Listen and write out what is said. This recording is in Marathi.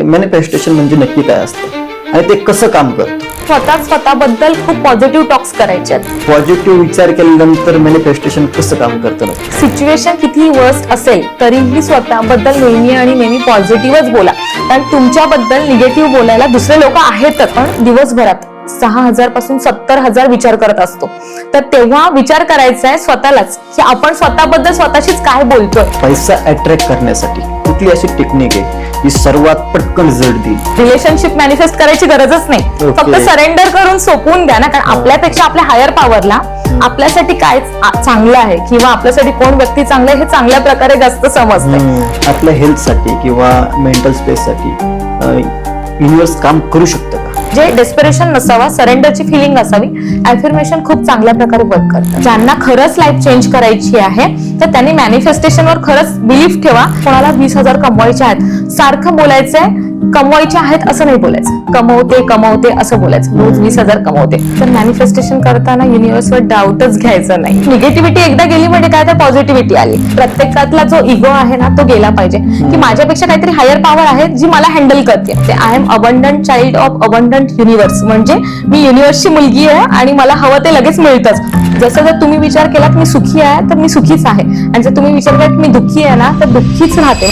मॅनिफेस्टेशन म्हणजे नक्की काय असतं आणि ते कसं काम करतं? स्वतःबद्दल खूप पॉझिटिव्ह टॉक्स करायचे आहेत. पॉझिटिव्ह विचार केल्यानंतर मॅनिफेस्टेशन कसं काम करतं नक्की? सिच्युएशन कितीही वर्स्ट असेल तरीही स्वतःबद्दल नेहमी आणि नेहमी पॉझिटिव्हच बोला, कारण तुमच्याबद्दल निगेटिव्ह बोलायला दुसरे लोक आहेतच. पण दिवसभरात 6,000 पासून 70,000 विचार करत असतो, तर तेव्हा विचार करायचा आहे स्वतःलाच की आपण स्वतःबद्दल स्वतःशीच काय बोलतोय. पैसा अट्रॅक्ट करण्यासाठी कुठली अशी टेक्निक आहे जी सर्वात पटकन रिझल्ट देईल? रिलेशनशिप मॅनिफेस्ट करायची गरजच नाही, Okay. फक्त सरेंडर करून सोपवून द्या ना. कारण आपल्यापेक्षा आपल्या हायर पॉवरला आपल्यासाठी काय चांगलं आहे किंवा आपल्यासाठी कोण व्यक्ती चांगलं आहे हे चांगल्या प्रकारे जास्त समजतं. आपल्या हेल्थसाठी किंवा मेंटल स्पेससाठी युनिव्हर्स काम करू शकतं का? जे डेस्पिरेशन नसावा, सरेंडरची फिलिंग असावी. अफर्मेशन खूप चांगल्या प्रकारे वर्क करतात. ज्यांना खरंच लाईफ चेंज करायची आहे तर त्यांनी मॅनिफेस्टेशनवर खरंच बिलीफ ठेवा. कोणाला 20,000 कमवायचे आहेत सारखं बोलायचंय, कमवायचे आहेत असं नाही बोलायचं, कमवते असं बोलायचं, रोज 20,000 कमवते. तर मॅनिफेस्टेशन करताना युनिव्हर्सवर डाऊटच घ्यायचा नाही. निगेटिव्हिटी एकदा गेली म्हणजे काय, तर पॉझिटिव्हिटी आली. प्रत्येकातला जो इगो आहे ना तो गेला पाहिजे की माझ्यापेक्षा काहीतरी हायर पॉवर आहे जी मला हँडल करते. I am abundant child of abundant universe, म्हणजे मी युनिव्हर्सची मुलगी आहे आणि मला हवं ते लगेच मिळतंच. जसं जर तुम्ही विचार केलात मी सुखी आहे तर मी सुखीच आहे, आणि जर तुम्ही विचार केलात मी दुःखी आहे ना तर दुःखीच राहते.